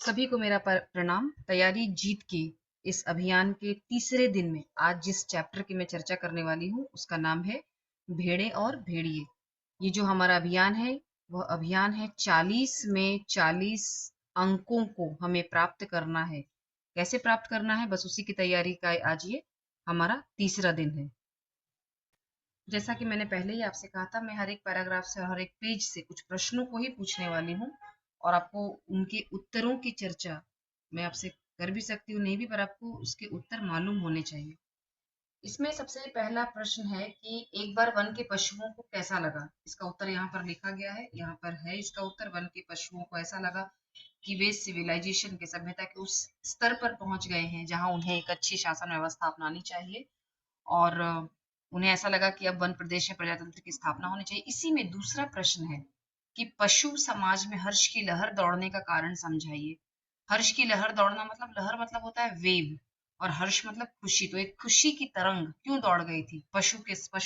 सभी को मेरा प्रणाम। तैयारी जीत की इस अभियान के तीसरे दिन में आज जिस चैप्टर की मैं चर्चा करने वाली हूँ उसका नाम है भेड़े और भेड़िए। ये जो हमारा अभियान है वह अभियान है 40 में 40 अंकों को हमें प्राप्त करना है। कैसे प्राप्त करना है, बस उसी की तैयारी का आज ये हमारा तीसरा दिन है। जैसा कि मैंने पहले ही आपसे कहा था, मैं हर एक पैराग्राफ से और हर एक पेज से कुछ प्रश्नों को ही पूछने वाली हूँ और आपको उनके उत्तरों की चर्चा मैं आपसे कर भी सकती हूँ, नहीं भी, पर आपको उसके उत्तर मालूम होने चाहिए। इसमें सबसे पहला प्रश्न है कि एक बार वन के पशुओं को कैसा लगा। इसका उत्तर यहाँ पर लिखा गया है, यहाँ पर है इसका उत्तर। वन के पशुओं को ऐसा लगा कि वे सिविलाइजेशन के, सभ्यता के उस स्तर पर पहुंच गए हैं जहां उन्हें एक अच्छी शासन व्यवस्था अपनानी चाहिए और उन्हें ऐसा लगा कि अब वन प्रदेश में प्रजातंत्र की स्थापना होनी चाहिए। इसी में दूसरा प्रश्न है कि पशु समाज में हर्ष की लहर दौड़ने का कारण समझाइए। हर्ष की लहर दौड़ना मतलब, लहर मतलब होता है वेव, और हर्ष मतलब खुशी। तो एक खुशी की तरंग क्यों दौड़ गई थी पशु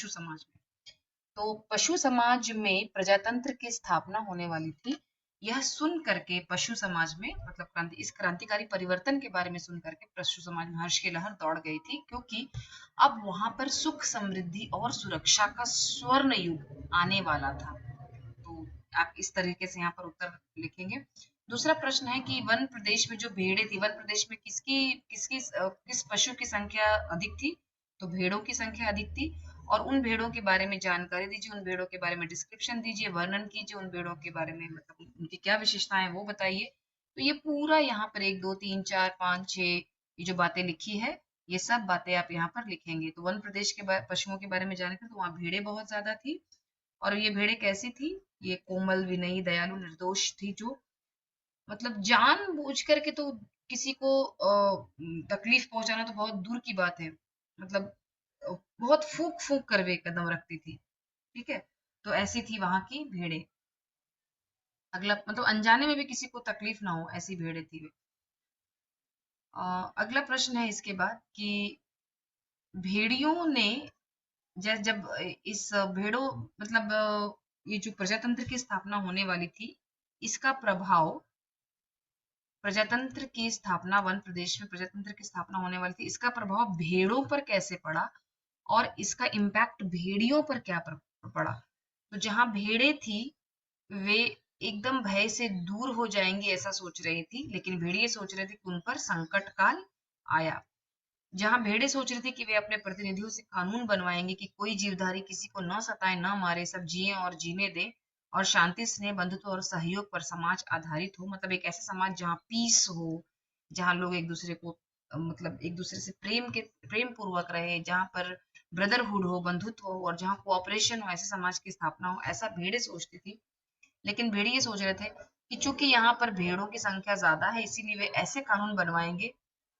समाज में। तो पशु समाज में प्रजातंत्र की स्थापना होने वाली थी। यह सुन करके पशु समाज में, मतलब इस क्रांतिकारी परिवर्तन के बारे में सुन करके पशु समाज में हर्ष की लहर दौड़ गई थी, क्योंकि अब वहां पर सुख, समृद्धि और सुरक्षा का स्वर्ण युग आने वाला था। तो आप इस तरीके से यहाँ पर उत्तर लिखेंगे। दूसरा प्रश्न है कि वन प्रदेश में जो भेड़ें थी, वन प्रदेश में किस पशु की संख्या अधिक थी। तो भेड़ों की संख्या अधिक थी। और उन भेड़ों के बारे में जानकारी दीजिए, उन भेड़ों के बारे में डिस्क्रिप्शन दीजिए, वर्णन कीजिए उन भेड़ों के बारे में, मतलब उनकी क्या विशेषताएं वो बताइए। तो ये पूरा यहाँ पर 1 2 3 4 5 6 ये जो बातें लिखी है, ये सब बातें आप यहाँ पर लिखेंगे। तो वन प्रदेश के पशुओं के बारे में जानकर, तो वहाँ भेड़ें बहुत ज्यादा थी। और ये भेड़ें कैसी थी? ये कोमल, विनयी, दयालु, निर्दोष थी, जो मतलब जान बूझ करके तो किसी को तकलीफ पहुंचाना तो बहुत दूर की बात है, मतलब बहुत फूक फूक कर वे कदम रखती थी। ठीक है, तो ऐसी थी वहां की भेड़ें। अगला मतलब अनजाने में भी किसी को तकलीफ ना हो, ऐसी भेड़ें थी वे। अगला प्रश्न है इसके बाद कि भेड़ियों ने जब इस भेड़ों, मतलब ये जो प्रजातंत्र की स्थापना होने वाली थी, इसका प्रभाव, प्रजातंत्र की स्थापना, वन प्रदेश में प्रजातंत्र की स्थापना होने वाली थी, इसका प्रभाव भेड़ों पर कैसे पड़ा और इसका इम्पैक्ट भेड़ियों पर क्या पड़ा। तो जहां भेड़ें थी वे एकदम भय से दूर हो जाएंगी ऐसा सोच रही थी, लेकिन भेड़िए सोच रहे थे कि उन पर संकट काल आया। जहां भेड़ें सोच रही थी कि वे अपने प्रतिनिधियों से कानून बनवाएंगे कि कोई जीवधारी किसी को न सताए, न मारे, सब जिए और जीने दे, और शांति, स्नेह, बंधुत्व और सहयोग पर समाज आधारित हो, मतलब एक ऐसा समाज जहाँ पीस हो, जहाँ लोग एक दूसरे को मतलब एक दूसरे से प्रेम पूर्वक रहे, जहाँ पर ब्रदरहुड हो, बंधुत्व हो, और जहाँ कोऑपरेशन हो, ऐसे समाज की स्थापना हो, ऐसा भेड़ें सोचती थी। लेकिन भेड़िए ये सोच रहे थे कि चूंकि यहाँ पर भेड़ों की संख्या ज्यादा है, इसीलिए वे ऐसे कानून बनवाएंगे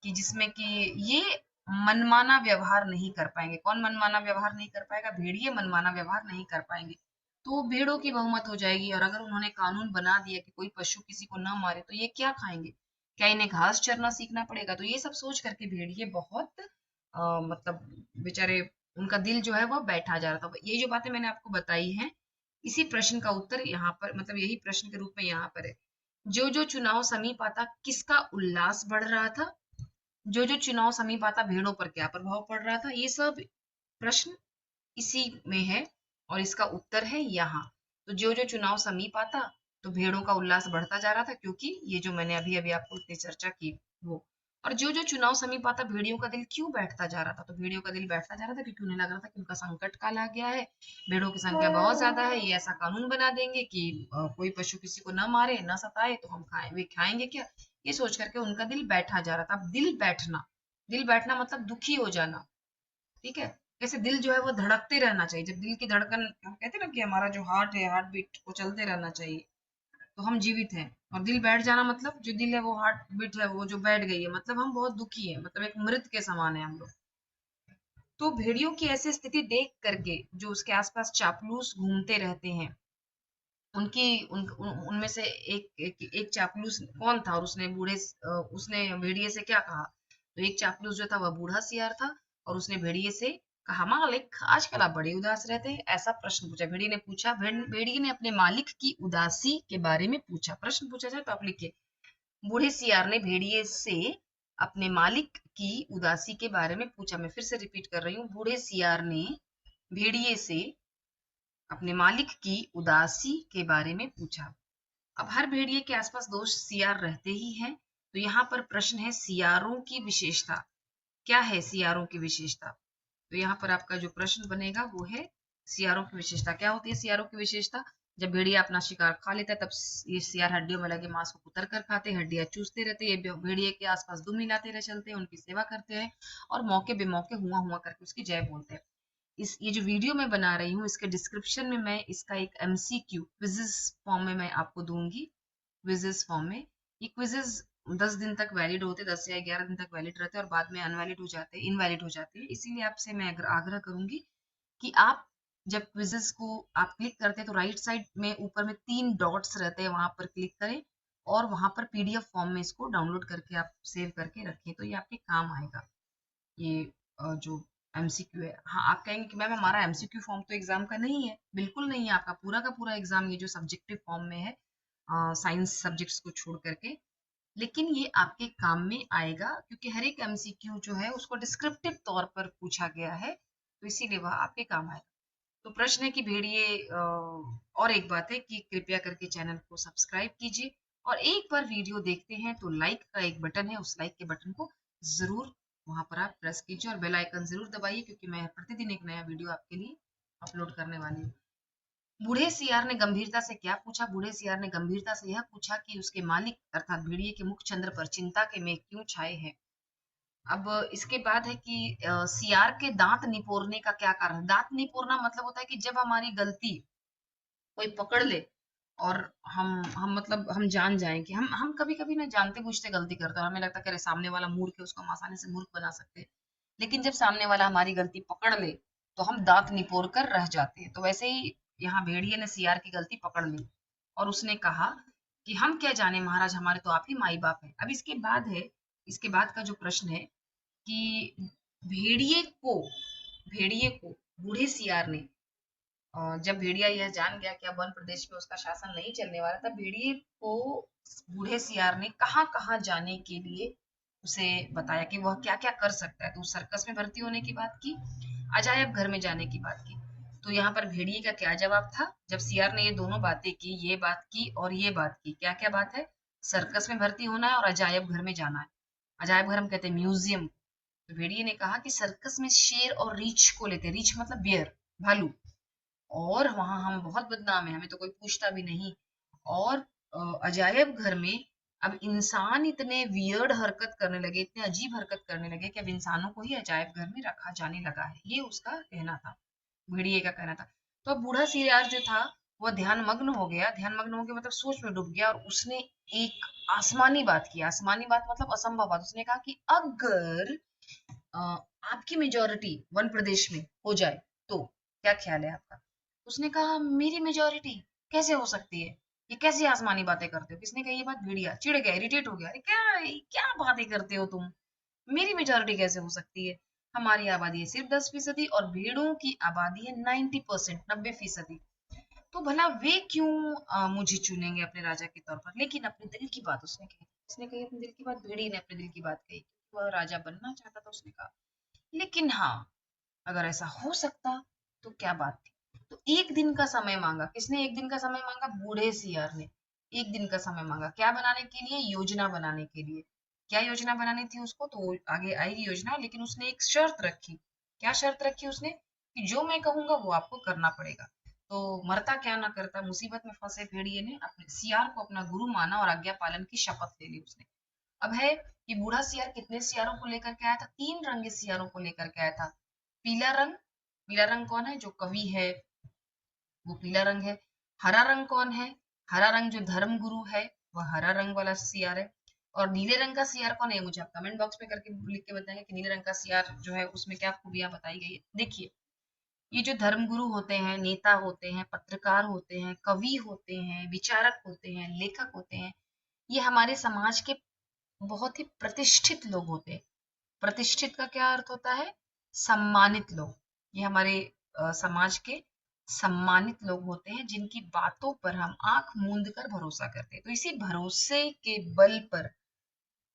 कि जिसमें कि ये मनमाना व्यवहार नहीं कर पाएंगे। कौन मनमाना व्यवहार नहीं कर पाएगा? भेड़िए मनमाना व्यवहार नहीं कर पाएंगे। तो भेड़ों की बहुमत हो जाएगी, और अगर उन्होंने कानून बना दिया कि कोई पशु किसी को ना मारे, तो ये क्या खाएंगे? क्या इन्हें घास चरना सीखना पड़ेगा? तो ये सब सोच करके भेड़िए बहुत मतलब बेचारे, उनका दिल जो है वह बैठा जा रहा था। ये जो बातें मैंने आपको बताई हैं, इसी प्रश्न का उत्तर यहाँ पर, मतलब यही प्रश्न के रूप में यहाँ पर है। जो जो चुनाव समीप आता, किसका उल्लास बढ़ रहा था? जो जो चुनाव समीप आता, भेड़ों पर क्या प्रभाव पड़ रहा था? ये सब प्रश्न इसी में है और इसका उत्तर है यहाँ। तो जो जो चुनाव समीप आता, तो भेड़ों का उल्लास बढ़ता जा रहा था, क्योंकि ये जो मैंने अभी अभी आपको इतनी चर्चा की वो। और जो जो चुनाव समीप आता, भेड़ियों का दिल क्यों बैठता जा रहा था? तो भेड़ियों का दिल बैठता जा रहा था क्योंकि उन्हें लग रहा था कि उनका संकट काल आ गया है, भेड़ों की संख्या बहुत ज्यादा है, ये ऐसा कानून बना देंगे कि कोई पशु किसी को न मारे, न सताए, तो हम वे खाएंगे क्या? ये सोच करके उनका दिल बैठा जा रहा था। अब दिल बैठना मतलब दुखी हो जाना। ठीक है, जैसे दिल जो है वो धड़कते रहना चाहिए। जब दिल की धड़कन, हम कहते हैं ना कि हमारा जो हार्ट है, हार्ट बीट वो चलते रहना चाहिए, तो हम जीवित हैं। और दिल बैठ जाना मतलब, जो दिल है वो हार्ट बीट है वो जो बैठ गई है, मतलब हम बहुत दुखी है, मतलब एक मृत के समान है हम लोग। तो भेड़ियों की ऐसी स्थिति देख करके जो उसके आसपास चापलूस घूमते रहते हैं, उनकी उनमें से एक चापलूस कौन था, और उसने भेड़िए से क्या कहा? तो एक चापलूस जो था वह बूढ़ा सियार था, और उसने भेड़िए से कहा, मालिक आजकल आप बड़े उदास रहते हैं। ऐसा प्रश्न पूछा भेड़िए ने। पूछा भेड़िए ने अपने मालिक की उदासी के बारे में पूछा। प्रश्न पूछा जाए तो आप लिखिए, बूढ़े सियार ने भेड़िए से अपने मालिक की उदासी के बारे में पूछा। मैं फिर से रिपीट कर रही हूँ, बूढ़े सियार ने भेड़िए से अपने मालिक की उदासी के बारे में पूछा। अब हर भेड़िए के आसपास दो सियार रहते ही हैं, तो यहाँ पर प्रश्न है सियारों की विशेषता। क्या है सियारों की विशेषता? तो यहाँ पर आपका जो प्रश्न बनेगा वो है सियारों की विशेषता। क्या होती है सियारों की विशेषता? जब भेड़िया अपना शिकार खा लेता है तब ये सियार हड्डियों में लगे मांस को कुतर कर खाते हैं, हड्डियां चूसते रहते हैं, ये भेड़िए के आसपास दुम मिलाते रह चलते हैं, उनकी सेवा करते हैं और मौके बेमौके हुआ हुआ करके उसकी जय बोलते हैं। ये जो वीडियो मैं बना रही हूँ इसके डिस्क्रिप्शन में मैं इसका एक एमसीक्यू क्विजेस फॉर्म में मैं आपको दूंगी। क्विजेस फॉर्म में ये क्विजेस 10 दिन तक वैलिड होते, 10 या 11 दिन तक वैलिड रहते हैं और बाद में अनवैलिड हो जाते हैं, इनवैलिड हो जाते हैं। इसीलिए आपसे मैं आग्रह करूंगी कि आप जब क्विजेस को आप क्लिक करते हैं तो राइट साइड में ऊपर में 3 डॉट्स रहते हैं, वहां पर क्लिक करें और वहां पर पीडीएफ फॉर्म में इसको डाउनलोड करके आप सेव करके रखें, तो ये आपके काम आएगा। ये जो एमसीक्यू है। हाँ, आप कहेंगे कि मैम हमारा एमसीक्यू फॉर्म तो एग्जाम का नहीं है। बिल्कुल नहीं है, आपका पूरा का पूरा एग्जाम ये जो सब्जेक्टिव फॉर्म में है साइंस सब्जेक्ट्स को छोड़ करके, लेकिन ये आपके काम में आएगा क्योंकि हर एक एमसीक्यू जो है उसको डिस्क्रिप्टिव तौर पर पूछा गया है, तो इसीलिए वह आपके काम आएगा। तो प्रश्न है कि भेड़िए और एक बात है कि कृपया करके चैनल को सब्सक्राइब कीजिए और एक बार वीडियो देखते हैं तो लाइक का एक बटन है, उस लाइक के बटन को जरूर वहां पर आप प्रेस कीजिए और बेल आइकन जरूर दबाइए क्योंकि मैं प्रतिदिन एक नया वीडियो आपके लिए अपलोड करने वाली हूँ। बूढ़े सियार ने गंभीरता से क्या पूछा? बूढ़े सियार ने गंभीरता से यह पूछा कि उसके मालिक अर्थात भेड़िए के मुख चंद्र पर चिंता के मेघ क्यों छाए हैं। अब इसके बाद है कि सियार के दांत निपोरने का क्या कारण? दांत निपोरना मतलब होता है कि जब हमारी गलती कोई पकड़ ले और हम मतलब हम जान जाएं कि हम कभी कभी ना जानते बूझते गलती करते हैं, हमें लगता है कि अरे सामने वाला मूर्ख है, उसको हम आसानी से मूर्ख बना सकते हैं, लेकिन जब सामने वाला हमारी गलती पकड़ ले तो हम दांत निपोर कर रह जाते हैं। तो वैसे ही यहाँ भेड़िए ने सियार की गलती पकड़ ली और उसने कहा कि हम क्या जाने महाराज, हमारे तो आप ही माई बाप है। अब इसके बाद है, इसके बाद का जो प्रश्न है कि भेड़िए को भेड़िए को बूढ़े सियार ने जब भेड़िया यह जान गया कि अब वन प्रदेश में उसका शासन नहीं चलने वाला, तब भेड़िए को बूढ़े सियार ने कहाँ कहाँ जाने के लिए उसे बताया कि वह क्या क्या कर सकता है। तो सर्कस में भर्ती होने की बात की, अजायब घर में जाने की बात की। तो यहाँ पर भेड़िए का क्या जवाब था? जब सियार ने ये दोनों बातें की, ये बात की और ये बात की, क्या क्या बात है? सर्कस में भर्ती होना है और अजायब घर में जाना है। अजायब घर हम कहते हैं म्यूजियम। तो भेड़िए ने कहा कि सर्कस में शेर और रीछ को लेते, रीछ मतलब बियर, भालू, और वहां हम बहुत बदनाम है, हमें तो कोई पूछता भी नहीं। और अजायब घर में अब इंसान इतने वियर्ड हरकत करने लगे, इतने अजीब हरकत करने लगे कि अब इंसानों को ही अजायब घर में रखा जाने लगा है, ये उसका कहना था, भेड़िए का कहना था। तो अब बूढ़ा सियार जो था वह ध्यान मग्न हो गया, ध्यान मग्न हो गया मतलब सोच में डूब गया और उसने एक आसमानी बात की। आसमानी बात मतलब असंभव बात। उसने कहा कि अगर आपकी मेजोरिटी वन प्रदेश में हो जाए तो क्या ख्याल है आपका? उसने कहा मेरी मेजोरिटी कैसे हो सकती है, ये कैसी आसमानी बातें करते हो? किसने कही ये बात? भेड़िया चिढ़ गया, इरिटेट हो गया, अरे क्या क्या बातें करते हो तुम, मेरी मेजोरिटी कैसे हो सकती है? हमारी आबादी है सिर्फ 10% और भेड़ों की आबादी है 90%, 90%। तो भला वे क्यों मुझे चुनेंगे अपने राजा के तौर पर? लेकिन अपने दिल की बात उसने कही, उसने कही अपने दिल की बात, भेड़ी ने अपने दिल की बात कही, वह राजा बनना चाहता था। उसने कहा लेकिन हाँ, अगर ऐसा हो सकता तो क्या बात थी। तो एक दिन का समय मांगा। किसने एक दिन का समय मांगा? बूढ़े सियार ने एक दिन का समय मांगा। क्या बनाने के लिए? योजना बनाने के लिए। क्या योजना बनानी थी उसको? तो आगे आएगी योजना, लेकिन उसने एक शर्त रखी। क्या शर्त रखी उसने? कि जो मैं कहूंगा वो आपको करना पड़ेगा। तो मरता क्या ना करता, मुसीबत में फंसे भेड़िए ने अपने सियार को अपना गुरु माना और आज्ञा पालन की शपथ ले ली उसने। अब है कि बूढ़ा सियार कितने सियारों को लेकर के आया था? 3 रंगे सियारों को लेकर के आया था। पीला रंग, पीला रंग कौन है? जो कवि है वो पीला रंग है। हरा रंग कौन है? हरा रंग जो धर्म गुरु है वह हरा रंग वाला सियार है। और नीले रंग का सियार कौन है? मुझे आप कमेंट बॉक्स में करके लिख के बताएंगे कि नीले रंग का सियार जो है उसमें क्या खूबियां बताई गई है। देखिए, ये जो धर्मगुरु होते हैं, नेता होते हैं, पत्रकार होते हैं, कवि होते हैं, विचारक होते हैं, लेखक होते हैं, ये हमारे समाज के बहुत ही प्रतिष्ठित लोग होते हैं। प्रतिष्ठित का क्या अर्थ होता है? सम्मानित लोग। ये हमारे समाज के सम्मानित लोग होते हैं जिनकी बातों पर हम आंख मूंद कर भरोसा करते हैं। तो इसी भरोसे के बल पर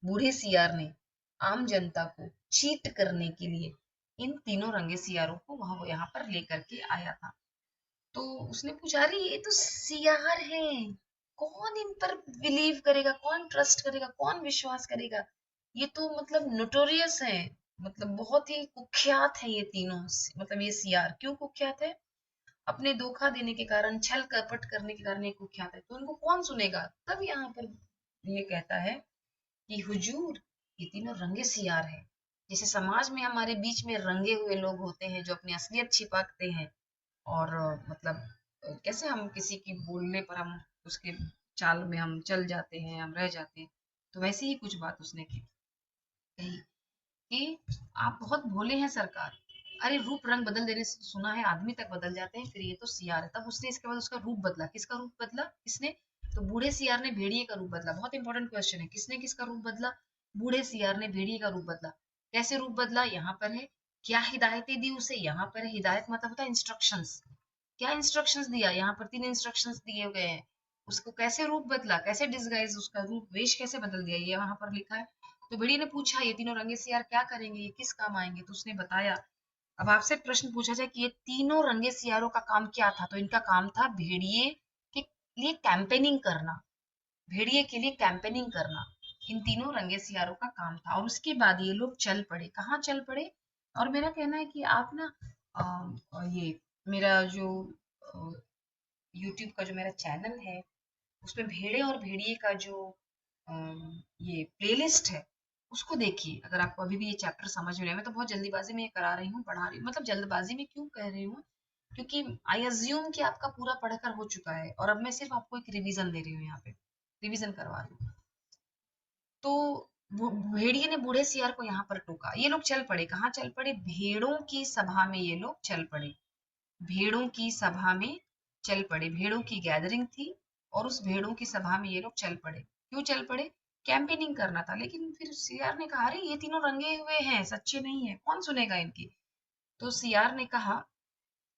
बूढ़े सियार ने आम जनता को चीट करने के लिए इन तीनों रंगे सियारों को वहां यहाँ पर लेकर के आया था। तो उसने पूछा, अरे ये तो सियार हैं, कौन इन पर बिलीव करेगा, कौन ट्रस्ट करेगा, कौन विश्वास करेगा, ये तो मतलब नोटोरियस है, मतलब बहुत ही कुख्यात है ये तीनों, मतलब ये सियार क्यों कुख्यात है, अपने धोखा देने के कारण, छल कपट करने के कारण ये कुख्यात है, तो उनको कौन सुनेगा। तब यहाँ पर ये कहता है कि हुजूर, ये तीनों रंगे सियार हैं। जैसे समाज में हमारे बीच में रंगे हुए लोग होते हैं जो अपनी असलियत छिपाते हैं, और मतलब कैसे हम किसी की बोलने पर हम उसके चाल में हम चल जाते हैं, हम रह जाते हैं, तो वैसे ही कुछ बात उसने कही कि आप बहुत भोले हैं सरकार, अरे रूप रंग बदल देने से सुना है आदमी तक बदल जाते हैं, फिर ये तो सियार है। तब उसने इसके बाद उसका रूप बदला। किसका रूप बदला? किसने? तो बूढ़े सियार ने भेड़िए का रूप बदला। बहुत इंपॉर्टेंट क्वेश्चन है, किसने किसका रूप बदला? बूढ़े सियार ने भेड़िए का रूप बदला। कैसे रूप बदला? यहाँ पर है। क्या हिदायतें दी उसे? यहाँ पर है। हिदायत मतलब होता है इंस्ट्रक्शंस। क्या इंस्ट्रक्शंस दिया? यहाँ पर 3 इंस्ट्रक्शंस दिए गए हैं। उसको कैसे रूप बदला, कैसे डिस्गाइज, उसका रूप वेश कैसे बदल दिया, ये वहां पर लिखा है। तो भेड़िए ने पूछा, ये तीनों रंगे सियार क्या करेंगे, ये किस काम आएंगे? तो उसने बताया। अब आपसे प्रश्न पूछा जाए कि ये तीनों रंगे सियारों का काम क्या था, तो इनका काम था भेड़िए के लिए कैंपेनिंग करना। भेड़िए के लिए कैंपेनिंग करना इन तीनों रंगे सियारों का काम था। और उसके बाद ये लोग चल पड़े। कहाँ चल पड़े? और मेरा कहना है कि आप ना ये मेरा जो यूट्यूब का जो मेरा चैनल है, उसमें भेड़े और भेड़िए का जो ये प्लेलिस्ट है, उसको देखिए। अगर आपको अभी भी ये चैप्टर समझ में नहीं, मैं तो बहुत जल्दीबाजी में ये करा रही हूँ, पढ़ा रही हूँ, मतलब जल्दबाजी में क्यों कह रही हूँ, क्योंकि आई अज्यूम कि आपका पूरा पढ़कर हो चुका है, और अब मैं सिर्फ आपको एक रिवीजन दे रही हूँ, यहाँ पे रिवीजन करवा रही हूँ। तो भेड़िए ने बूढ़े सियार को यहाँ पर टोका। ये लोग चल पड़े। कहाँ चल पड़े? भेड़ों की सभा में ये लोग चल पड़े। भेड़ों की सभा में चल पड़े। भेड़ों की गैदरिंग थी और उस भेड़ों की सभा में ये लोग चल पड़े। क्यों चल पड़े? कैंपेनिंग करना था। लेकिन फिर सियार ने कहा, अरे ये तीनों रंगे हुए हैं, सच्चे नहीं है, कौन सुनेगा इनकी? तो सियार ने कहा,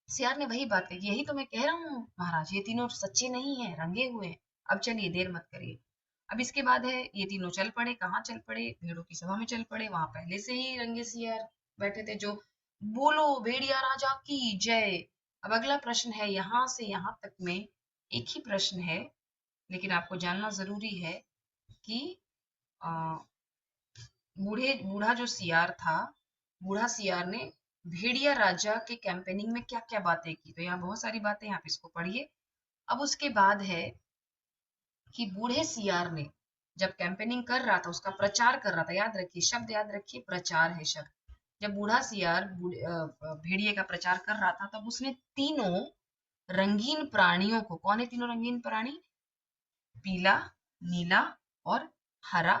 सियार ने वही बात कही, यही तो मैं कह रहा हूँ महाराज, ये तीनों सच्चे नहीं है, रंगे हुए हैं। अब चलिए, देर मत करिए। अब इसके बाद है, ये तीनों चल पड़े। कहाँ चल पड़े? भेड़ों की सभा में चल पड़े। वहां पहले से ही रंगे सियार बैठे थे जो, बोलो भेड़िया राजा की जय। अब अगला प्रश्न है, यहाँ से यहाँ तक में एक ही प्रश्न है, लेकिन आपको जानना जरूरी है कि आ, बूढ़ा जो सियार था, बूढ़ा सियार ने भेड़िया राजा के कैंपेनिंग में क्या क्या बातें की। तो यहाँ बहुत सारी बातें, आप इसको पढ़िए। अब उसके बाद है कि बूढ़े सियार ने जब कैंपेनिंग कर रहा था, उसका प्रचार कर रहा था, याद रखिए, शब्द याद रखिए, प्रचार है शब्द। जब बूढ़ा सियार भेड़िए का प्रचार कर रहा था, तब उसने तीनों रंगीन प्राणियों को, कौन है तीनों रंगीन प्राणी? पीला, नीला और हरा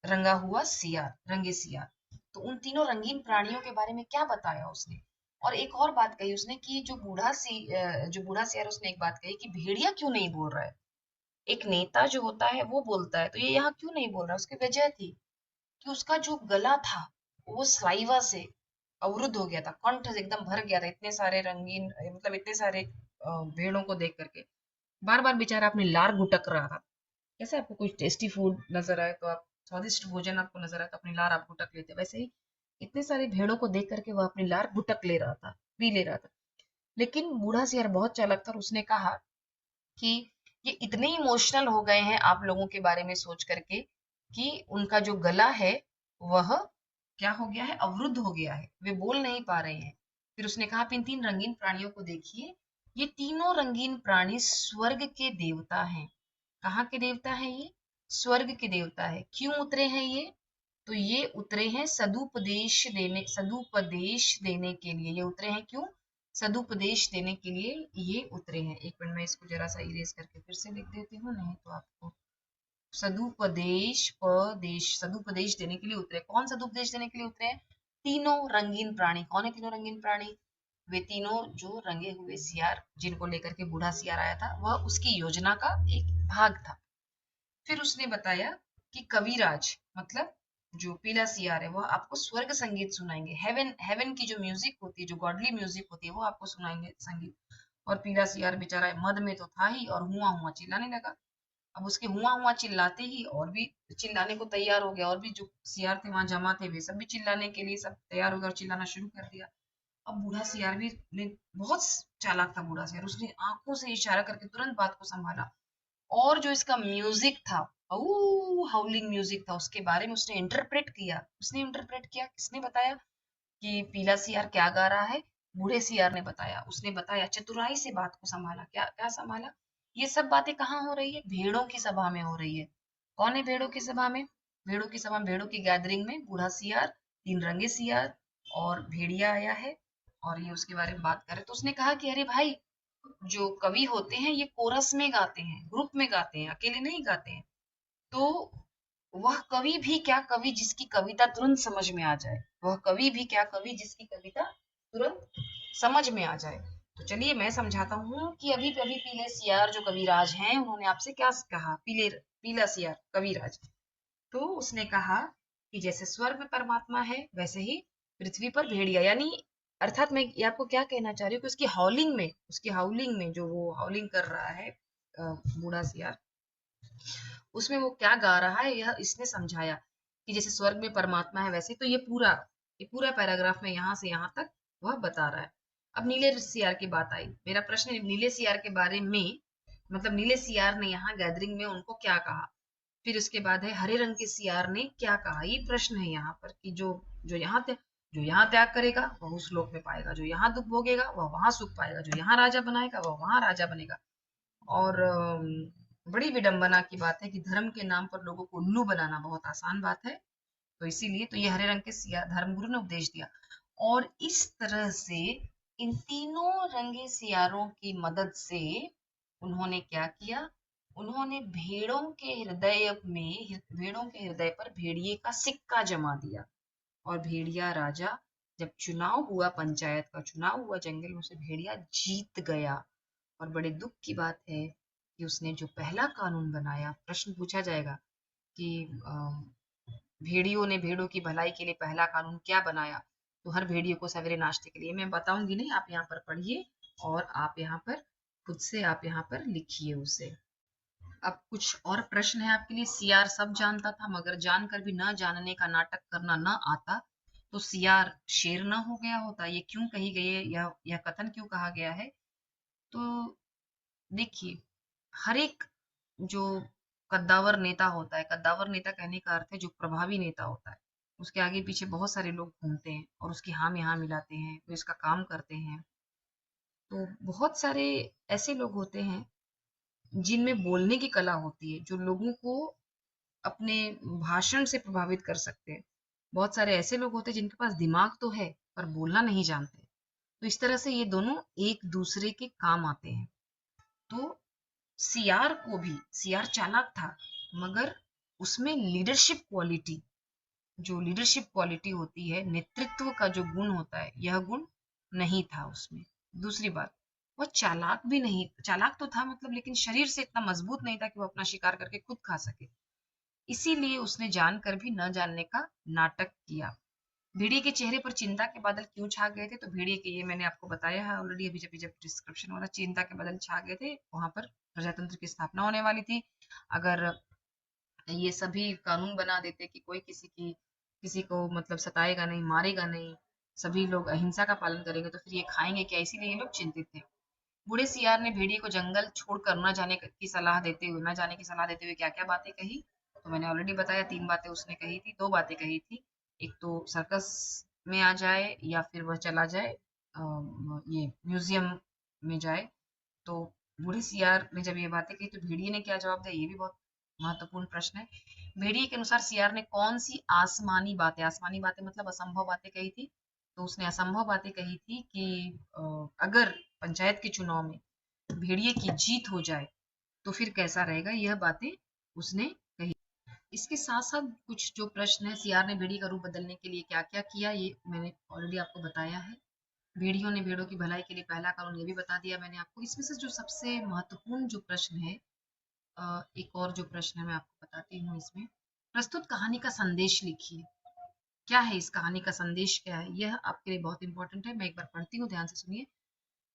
रंगा हुआ सियार, रंगे सियार। तो उन तीनों रंगीन प्राणियों के बारे में क्या बताया उसने? और एक और बात कही उसने कि जो बूढ़ा सियार, उसने एक बात कही कि भेड़िया क्यों नहीं बोल रहा है। एक नेता जो होता है वो बोलता है, तो ये यहाँ क्यों नहीं बोल रहा? उसकी वजह थी कि उसका जो गला था वो सलाइवा से अवरुद्ध हो गया था, कंठ एकदम भर गया था, इतने सारे रंगीन, मतलब इतने सारे भेड़ों को देख करके बार बार बेचारा अपनी लार घुटक रहा था। जैसे आपको कोई टेस्टी फूड नजर आए, तो आप स्वादिष्ट भोजन आपको नजर आए तो अपनी लार आप घुटक लेते, वैसे ही इतने सारे भेड़ों को देख करके वह अपनी लार घुटक ले रहा था, पी ले रहा था। लेकिन बूढ़ा सियार बहुत चालाक था, उसने कहा कि ये इतने इमोशनल हो गए हैं आप लोगों के बारे में सोच करके कि उनका जो गला है वह क्या हो गया है? अवरुद्ध हो गया है, वे बोल नहीं पा रहे हैं। फिर उसने कहा, आप इन 3 रंगीन प्राणियों को देखिए, ये तीनों रंगीन प्राणी स्वर्ग के देवता हैं। कहाँ के देवता है ये? स्वर्ग के देवता है। क्यों उतरे हैं ये? तो ये उतरे हैं सदुपदेश देने के लिए। ये उतरे हैं क्यों? सदुपदेश देने के लिए ये उतरे हैं। एक मिनट में इसको जरा सा इरेज करके फिर से लिख देती हूँ, नहीं तो आपको सदुपदेश देने के लिए उतरे। कौन सदुपदेश देने के लिए उतरे हैं? तीनों रंगीन प्राणी। कौन है तीनों रंगीन प्राणी? वे तीनों जो रंगे हुए सियार, जिनको लेकर के बूढ़ा सियार आया था, वह उसकी योजना का एक भाग था। फिर उसने बताया कि कविराज, मतलब जो पीला सियार है, वह आपको स्वर्ग संगीत सुनाएंगे। हेवन हेवन की जो म्यूजिक होती है, जो गॉडली म्यूजिक होती है, वो आपको सुनाएंगे संगीत। और पीला सियार बेचारा मद में तो था ही और हुआ हुआ चिल्लाने लगा। अब उसके हुआ हुआ चिल्लाते ही और भी चिल्लाने को तैयार हो गया, और भी जो सियार थे वहां जमा थे वे सब भी चिल्लाने के लिए सब तैयार हो गए और चिल्लाना शुरू कर दिया। अब बूढ़ा सियार भी बहुत चालाक था बूढ़ा सियार, उसने आंखों से इशारा करके तुरंत बात को संभाला, और जो इसका म्यूजिक था, हाउलिंग म्यूजिक था, उसके बारे में उसने इंटरप्रेट किया। किसने बताया कि पीला सियार क्या गा रहा है? बूढ़े सियार ने बताया। उसने बताया, चतुराई से बात को संभाला। क्या क्या संभाला? ये सब बातें कहाँ हो रही है? भेड़ों की सभा में हो रही है। कौन है भेड़ों की सभा में? भेड़ों की सभा में, भेड़ों की गैदरिंग में बूढ़ा सियार, तीन रंगे सियार और भेड़िया आया है, और ये उसके बारे में बात करे। तो उसने कहा कि अरे भाई, जो कवि होते हैं ये कोरस में गाते हैं, ग्रुप में गाते हैं, अकेले नहीं गाते हैं। तो वह कवि भी क्या कवि जिसकी कविता तुरंत समझ में आ जाए, वह कवि भी क्या कवि जिसकी कविता तुरंत समझ में आ जाए। तो चलिए मैं समझाता हूँ कि अभी अभी पीले सियार जो कविराज हैं उन्होंने आपसे क्या कहा। पीला सियार कविराज, तो उसने कहा कि जैसे स्वर्ग में परमात्मा है वैसे ही पृथ्वी पर भेड़िया, यानी अर्थात मैं ये आपको क्या कहना चाह रही हूँ कि उसकी हाउलिंग में जो वो हाउलिंग कर रहा है बूढ़ा सियार, उसमें वो क्या गा रहा है यह इसने समझाया कि जैसे स्वर्ग में परमात्मा है वैसे। तो ये पूरा पैराग्राफ में यहाँ से यहाँ तक वह बता रहा है। अब नीले सियार की बात आई। मेरा प्रश्न नीले सियार के बारे में, मतलब नीले सियार ने यहाँ गैदरिंग में उनको क्या कहा। फिर उसके बाद है हरे रंग के सियार ने क्या कहा। ये प्रश्न है यहाँ पर कि जो यहाँ त्याग करेगा वह उस लोक में पाएगा, जो यहाँ दुख भोगेगा वह वहां सुख पाएगा, जो यहाँ राजा बनाएगा वह वहां राजा बनेगा। और बड़ी विडंबना की बात है कि धर्म के नाम पर लोगों को उल्लू बनाना बहुत आसान बात है। तो इसीलिए तो ये हरे रंग के सिया धर्मगुरु ने उपदेश दिया। और इस तरह से इन तीनों रंगे सियारों की मदद से उन्होंने क्या किया, उन्होंने भेड़ों के हृदय पर भेड़िए का सिक्का जमा दिया। और भेड़िया राजा, जब चुनाव हुआ, पंचायत का चुनाव हुआ जंगल में, से भेड़िया जीत गया। और बड़े दुख की बात है कि उसने जो पहला कानून बनाया, प्रश्न पूछा जाएगा कि भेड़ियों ने भेड़ों की भलाई के लिए पहला कानून क्या बनाया। तो हर भेड़ियों को सवेरे नाश्ते के लिए, मैं बताऊंगी नहीं, आप यहाँ पर पढ़िए और आप यहाँ पर खुद से आप यहाँ पर लिखिए उसे। अब कुछ और प्रश्न है आपके लिए। सियार सब जानता था मगर जानकर भी न जानने का नाटक करना न आता तो सियार शेर न हो गया होता। ये क्यों कही गई है, यह कथन क्यों कहा गया है? तो देखिए, हर एक जो कद्दावर नेता होता है, कद्दावर नेता कहने का अर्थ है जो प्रभावी नेता होता है, उसके आगे पीछे बहुत सारे लोग घूमते हैं और उसकी हाँ में हाँ मिलाते हैं, वो इसका काम करते हैं। तो बहुत सारे ऐसे लोग होते हैं जिनमें बोलने की कला होती है, जो लोगों को अपने भाषण से प्रभावित कर सकते हैं। बहुत सारे ऐसे लोग होते हैं जिनके पास दिमाग तो है पर बोलना नहीं जानते। तो इस तरह से ये दोनों एक दूसरे के काम आते हैं। तो सियार चालाक था मगर उसमें लीडरशिप क्वालिटी होती है, नेतृत्व का जो गुण होता है, यह गुण नहीं था उसमें। दूसरी बात, वह चालाक तो था मतलब, लेकिन शरीर से इतना मजबूत नहीं था कि वो अपना शिकार करके खुद खा सके। इसीलिए उसने जानकर भी न जानने का नाटक किया। भेड़िए के चेहरे पर चिंता के बादल क्यों छा गए थे? तो भेड़िए के, ये मैंने आपको बताया है ऑलरेडी, अभी जब जब डिस्क्रिप्शन वाला, चिंता के बादल छा गए थे, वहां पर प्रजातंत्र की स्थापना होने वाली थी। अगर ये सभी कानून बना देते कि कोई किसी को मतलब सताएगा नहीं, मारेगा नहीं, सभी लोग अहिंसा का पालन करेंगे, तो फिर ये खाएंगे क्या? इसीलिए ये लोग चिंतित थे। बूढ़े सियार ने भेड़िए को जंगल छोड़कर न जाने की सलाह देते हुए क्या क्या बातें कही? तो मैंने ऑलरेडी बताया, तीन बातें उसने कही थी, दो बातें कही थी। एक तो सर्कस में आ जाए या फिर वह चला जाए ये म्यूजियम में जाए। तो बूढ़े सियार ने जब ये बातें कही तो भेड़िए ने क्या जवाब दिया, ये भी बहुत महत्वपूर्ण प्रश्न है। भेड़िए के अनुसार सियार ने कौन सी आसमानी बातें मतलब असंभव बातें कही थी? तो उसने असंभव बातें कही थी कि अगर पंचायत के चुनाव में भेड़िए की जीत हो जाए तो फिर कैसा रहेगा, यह बातें उसने कही। इसके साथ साथ कुछ जो प्रश्न है, सियार ने भेड़िए का रूप बदलने के लिए क्या क्या किया, ये मैंने ऑलरेडी आपको बताया है। भेड़ियों ने भेड़ों की भलाई के लिए पहला कानून, ये भी बता दिया मैंने आपको। इसमें से जो सबसे महत्वपूर्ण जो प्रश्न है, एक और जो प्रश्न है मैं आपको बताती हूँ इसमें। प्रस्तुत कहानी का संदेश लिखिए। क्या है इस कहानी का संदेश, क्या है? यह आपके लिए बहुत इंपॉर्टेंट है। मैं एक बार पढ़ती हूँ, ध्यान से सुनिए।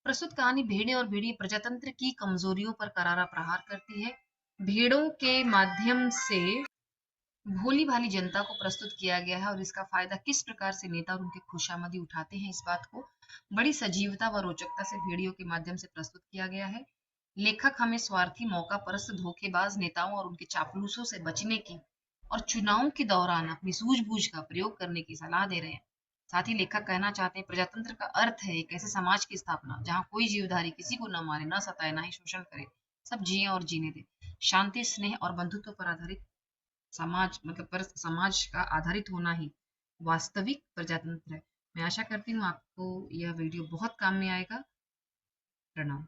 प्रस्तुत कहानी भेड़ें और भेड़िए प्रजातंत्र की कमजोरियों पर करारा प्रहार करती है। भेड़ों के माध्यम से भोली भाली जनता को प्रस्तुत किया गया है और इसका फायदा किस प्रकार से नेता और उनके खुशामदी उठाते हैं, इस बात को बड़ी सजीवता व रोचकता से भेड़ियों के माध्यम से प्रस्तुत किया गया है। लेखक हमें स्वार्थी, मौका परस्त, धोखेबाज नेताओं और उनके चापलूसों से बचने की और चुनाव के दौरान अपनी सूझबूझ का प्रयोग करने की सलाह दे रहे हैं। साथ ही लेखक कहना चाहते हैं प्रजातंत्र का अर्थ है एक ऐसे समाज की स्थापना जहां कोई जीवधारी किसी को न मारे, न सताए, न ही शोषण करे, सब जिए और जीने दे। शांति, स्नेह और बंधुत्व पर आधारित समाज, मतलब पर समाज का आधारित होना ही वास्तविक प्रजातंत्र है। मैं आशा करती हूँ आपको यह वीडियो बहुत काम में आएगा। प्रणाम।